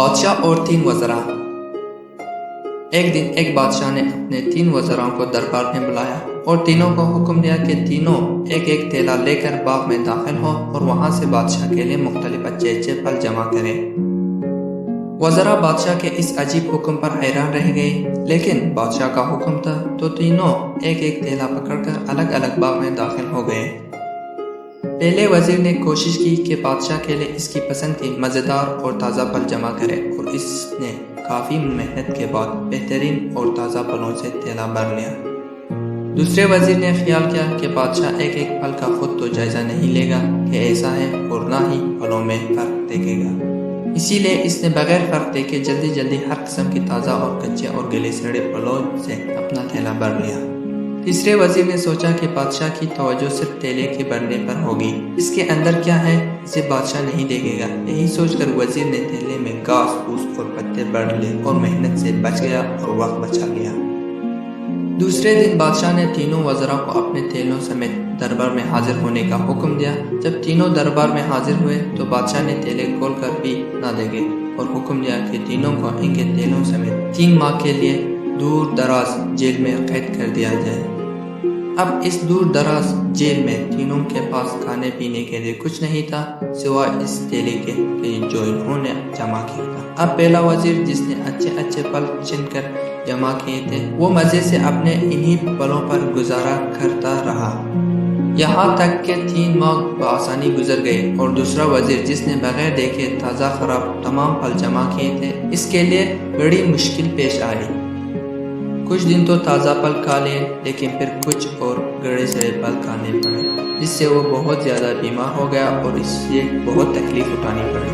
بادشاہ اور 3 وزراء۔ ایک دن ایک بادشاہ نے اپنے 3 وزراءوں کو دربار میں بلایا اور تینوں کو حکم دیا کہ تینوں ایک ایک تھیلا لے کر باغ میں داخل ہو اور وہاں سے بادشاہ کے لیے مختلف اچھے پھل جمع کریں۔ وزراء بادشاہ کے اس عجیب حکم پر حیران رہ گئے، لیکن بادشاہ کا حکم تھا تو تینوں ایک ایک تھیلا پکڑ کر الگ الگ باغ میں داخل ہو گئے۔ پہلے وزیر نے کوشش کی کہ بادشاہ کے لیے اس کی پسند کی مزیدار اور تازہ پھل جمع کرے اور اس نے کافی محنت کے بعد بہترین اور تازہ پھلوں سے تھیلا بھر لیا۔ دوسرے وزیر نے خیال کیا کہ بادشاہ ایک ایک پھل کا خود تو جائزہ نہیں لے گا کہ ایسا ہے اور نہ ہی پھلوں میں فرق دیکھے گا، اسی لیے اس نے بغیر فرق دیکھے جلدی ہر قسم کی تازہ اور کچے اور گلے سڑے پھلوں سے اپنا تھیلا بھر لیا۔ تیسرے وزیر نے سوچا کہ بادشاہ کی توجہ صرف تھیلے کے بھرنے پر ہوگی، اس کے اندر کیا ہے اسے بادشاہ نہیں دیکھے گا۔ یہی سوچ کر وزیر نے تھیلے میں گھاس پھوس اور پتے بھر لیے اور محنت سے بچ گیا اور وقت بچا لیا۔ دوسرے دن بادشاہ نے تینوں وزراء کو اپنے تھیلوں سمیت دربار میں حاضر ہونے کا حکم دیا۔ جب تینوں دربار میں حاضر ہوئے تو بادشاہ نے تھیلے کھول کر بھی نہ دیکھے اور حکم دیا کہ تینوں کو ان کے تھیلوں سمیت 3 ماہ کے لیے دور دراز جیل میں قید کر دیا جائے۔ اب اس دور دراز جیل میں تینوں کے پاس کھانے پینے کے لیے کچھ نہیں تھا سوائے اس تھیلے کے جو انہوں نے جمع کیا تھا۔ اب پہلا وزیر جس نے اچھے پھل چن کر جمع کیے تھے وہ مزے سے اپنے انہی پھلوں پر گزارا کرتا رہا، یہاں تک کہ 3 ماہ بآسانی گزر گئے۔ اور دوسرا وزیر جس نے بغیر دیکھے تازہ خراب تمام پھل جمع کیے تھے، اس کے لیے بڑی مشکل پیش آئی۔ کچھ دن تو تازہ پھل کھا لیے، لیکن پھر کچھ اور گڑے سڑے پھل کھانے پڑے، جس سے وہ بہت زیادہ بیمار ہو گیا اور اس سے بہت تکلیف اٹھانی پڑی۔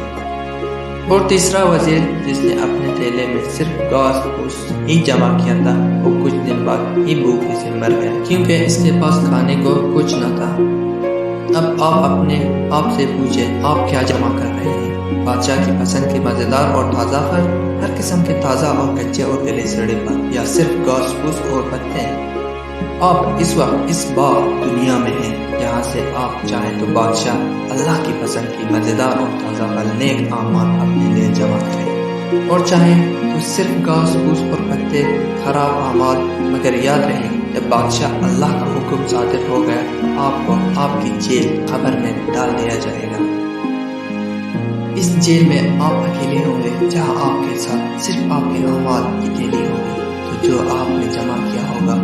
اور تیسرا وزیر جس نے اپنے تھیلے میں صرف گھاس پھوس ہی جمع کیا تھا، وہ کچھ دن بعد ہی بھوک سے مر گیا کیونکہ اس کے پاس کھانے کو کچھ نہ تھا۔ اب آپ اپنے آپ سے پوچھیں، آپ کیا جمع کر رہے ہیں؟ بادشاہ کی پسند کے مزیدار اور تازہ پھل، ہر قسم کے تازہ اور کچے اور گلے سڑے پھل، یا صرف گھاس پھوس اور پتے؟ آپ اس وقت اس باغ دنیا میں ہیں جہاں سے آپ چاہیں تو بادشاہ اللہ کی پسند کی مزیدار اور تازہ پھل نیک اعمال اپنے لیے جمع کریں، اور چاہیں تو صرف گھاس پھوس اور پتے خراب اعمال۔ مگر یاد رہے جب بادشاہ اللہ کا حکم صادر ہو گیا، آپ کو آپ کی جیل قبر میں ڈال دیا جائے گا۔ اس جیل میں آپ اکیلے ہوں گے جہاں آپ کے ساتھ صرف آپ کے اعمال کی تھیلی ہوگی، تو جو آپ نے جمع کیا ہوگا